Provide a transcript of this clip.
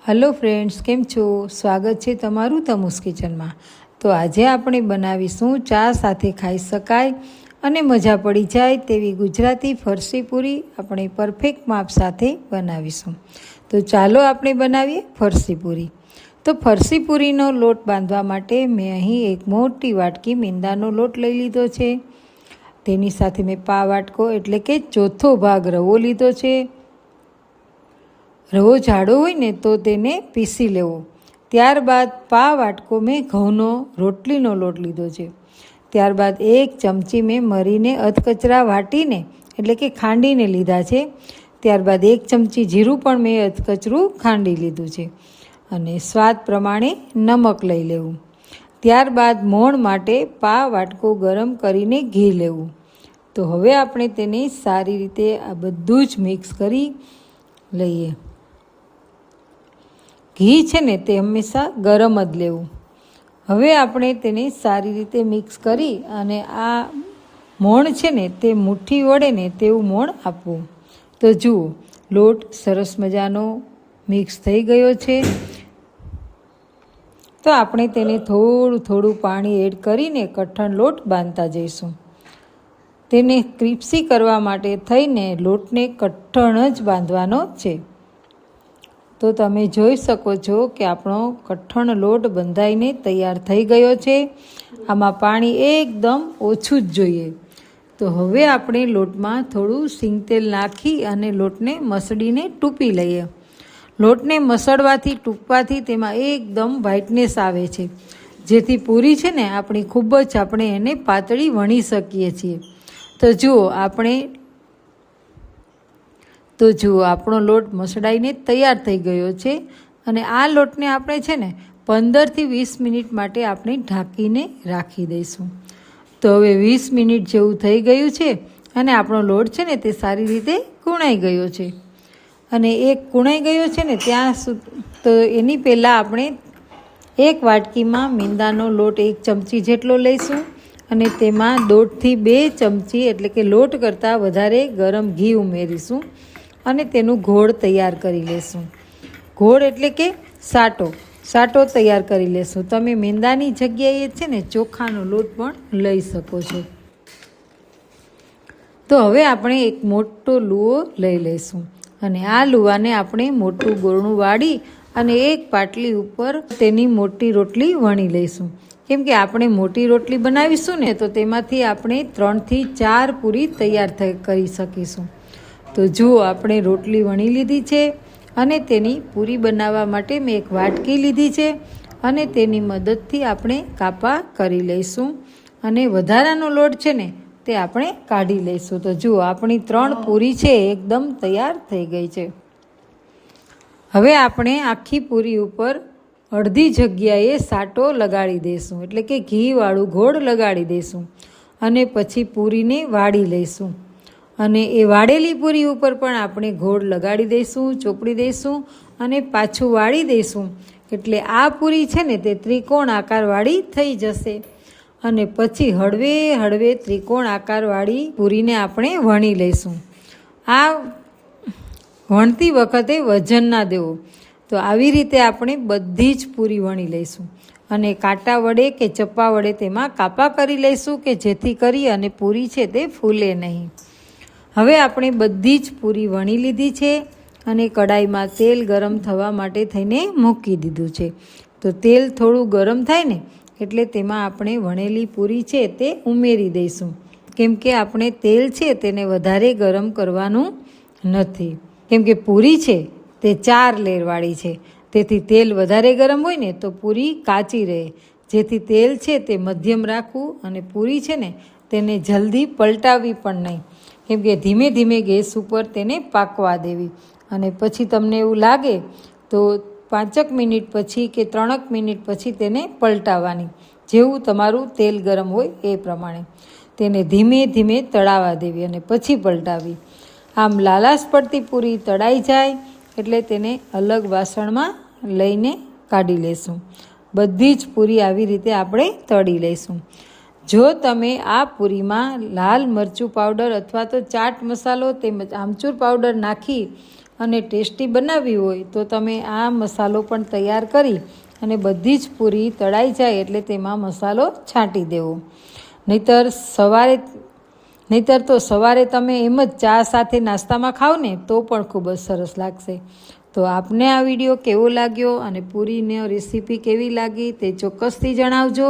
Hello friends, કેમ છો? સ્વાગત છે તમારું તમુસ કિચનમાં। તો આજે આપણે બનાવીશું ચા સાથે ખાઈ શકાય અને મજા પડી જાય તેવી ગુજરાતી ફરસી પૂરી આપણે પરફેક્ટ માપ સાથે બનાવીશું। તો ચાલો આપણે બનાવીએ ફરસી પૂરી। તો ફરસી પૂરીનો લોટ બાંધવા માટે મેં અહીં એક મોટી વાટકી મેંદાનો લોટ લઈ લીધો છે। તેની સાથે મેં પા વાટકો એટલે કે ચોથો ભાગ રવો લીધો છે। રવો જાડો હોય ને તો તેને પીસી લેવો। ત્યારબાદ પા વાટકો મેં ઘઉંનો રોટલીનો લોટ લીધો છે। ત્યારબાદ એક ચમચી મેં મરીને અધકચરા વાટીને એટલે કે ખાંડીને લીધા છે। ત્યારબાદ એક ચમચી જીરું પણ મેં અધકચરું ખાંડી લીધું છે અને સ્વાદ પ્રમાણે નમક લઈ લેવું। ત્યારબાદ મોણ માટે પા વાટકો ગરમ કરીને ઘી લેવું। તો હવે આપણે તેને સારી રીતે આ બધું જ મિક્સ કરી લઈએ। ઘી છે ને તે હંમેશા ગરમ જ લેવું। હવે આપણે તેને સારી રીતે મિક્સ કરી અને આ મોણ છે ને તે મુઠ્ઠી વળે ને તેવું મોણ આપવું। તો જુઓ, લોટ સરસ મજાનો મિક્સ થઈ ગયો છે। તો આપણે તેને થોડું થોડું પાણી એડ કરીને કઠણ લોટ બાંધતા જઈશું। તેને ક્રિસ્પી કરવા માટે થઈને લોટને કઠણ જ બાંધવાનો છે। તો તમે જોઈ શકો છો કે આપણો કઠણ લોટ બંધાઈને તૈયાર થઈ ગયો છે। આમાં પાણી એકદમ ઓછું જ જોઈએ। તો હવે આપણે લોટમાં થોડું સિંગતેલ નાખી અને લોટને મસળીને ટૂંપી લઈએ। લોટને મસળવાથી ટૂંપવાથી તેમાં એકદમ વ્હાઇટનેસ આવે છે, જેથી પૂરી છે ને આપણી ખૂબ જ આપણે એને પાતળી વણી શકીએ છીએ। તો જુઓ આપણો લોટ મસળાઈને તૈયાર થઈ ગયો છે અને આ લોટને આપણે છે ને 15થી 20 મિનિટ માટે આપણે ઢાંકીને રાખી દઈશું। તો હવે 20 મિનિટ જેવું થઈ ગયું છે અને આપણો લોટ છે ને તે સારી રીતે કૂણાઈ ગયો છે। અને એક કૂણાઈ ગયો છે ને તો એની પહેલાં આપણે એક વાટકીમાં મેંદાનો લોટ 1 ચમચી જેટલો લઈશું અને તેમાં 1.5 થી 2 ચમચી એટલે કે લોટ કરતાં વધારે ગરમ ઘી ઉમેરીશું અને તેનું ઘોળ તૈયાર કરી લેશું। ઘોળ એટલે કે સાટો તૈયાર કરી લેશું। તમે મેંદાની જગ્યાએ છે ને ચોખાનો લોટ પણ લઈ શકો છો। તો હવે આપણે એક મોટો લુઓ લઈ લઈશું અને આ લુવાને આપણે મોટું ગોળણું વાળી અને એક પાટલી ઉપર તેની મોટી રોટલી વણી લઈશું। કેમ કે આપણે મોટી રોટલી બનાવીશું ને તો તેમાંથી આપણે 3 થી 4 પૂરી તૈયાર કરી શકીશું। તો જુઓ, આપણે રોટલી વણી લીધી છે અને તેની પૂરી બનાવવા માટે મેં એક વાટકી લીધી છે અને તેની મદદથી આપણે કાપા કરી લઈશું અને વધારાનો લોટ છે ને તે આપણે કાઢી લઈશું। તો જુઓ, આપણી 3 પૂરી છે એકદમ તૈયાર થઈ ગઈ છે। હવે આપણે આખી પૂરી ઉપર અડધી જગ્યાએ સાટો લગાડી દઈશું એટલે કે ઘીવાળું ઘોળ લગાડી દઈશું અને પછી પૂરીને વાળી લઈશું અને એ વાળેલી પૂરી ઉપર પણ આપણે ઘોળ લગાડી દઈશું, ચોપડી દઈશું અને પાછું વાળી દઈશું। એટલે આ પૂરી છે ને તે ત્રિકોણ આકારવાળી થઈ જશે અને પછી હળવે હળવે ત્રિકોણ આકારવાળી પૂરીને આપણે વણી લઈશું। આ વણતી વખતે વજન ના દેવો। તો આવી રીતે આપણે બધી જ પૂરી વણી લઈશું અને કાંટા વડે કે ચપ્પા વડે તેમાં કાપા કરી લઈશું કે જેથી કરી અને પૂરી છે તે ફૂલે નહીં। હવે આપણે બધી જ પૂરી વણી લીધી છે અને કડાઈમાં તેલ ગરમ થવા માટે થઈને મૂકી દીધું છે। તો તેલ થોડું ગરમ થાય ને એટલે તેમાં આપણે વણેલી પૂરી છે તે ઉમેરી દઈશું। કેમ કે આપણે તેલ છે તેને વધારે ગરમ કરવાનું નથી, કેમ કે પૂરી છે તે 4 લેયરવાળી છે, તેથી તેલ વધારે ગરમ હોય ને તો પૂરી કાચી રહે। જેથી તેલ છે તે મધ્યમ રાખવું અને પૂરી છે ને તેને જલ્દી પલટાવવી પણ નહીં, કેમ કે ધીમે ધીમે ગેસ ઉપર તેને પાકવા દેવી અને પછી તમને એવું લાગે તો 5 મિનિટ પછી કે 3 મિનિટ પછી તેને પલટાવવાની। જેવું તમારું તેલ ગરમ હોય એ પ્રમાણે તેને ધીમે ધીમે તળાવવા દેવી અને પછી પલટાવી। આમ લાલાશ પડતી પૂરી તળાઈ જાય એટલે તેને અલગ વાસણમાં લઈને કાઢી લેશું। બધી જ પૂરી આવી રીતે આપણે તળી લઈશું। જો તમે આ પૂરીમાં લાલ મરચું પાવડર અથવા તો ચાટ મસાલો તેમજ આમચૂર પાવડર નાખી અને ટેસ્ટી બનાવવી હોય તો તમે આ મસાલો પણ તૈયાર કરી અને બધી જ પૂરી તળાઈ જાય એટલે તેમાં મસાલો છાંટી દેવો. નહીતર તો સવારે તમે એમ જ ચા સાથે નાસ્તામાં ખાઓ ને તો પણ ખૂબ જ સરસ લાગશે. તો આપને આ વિડીયો કેવો લાગ્યો અને પૂરીની રેસીપી કેવી લાગી તે ચોક્કસથી જણાવજો.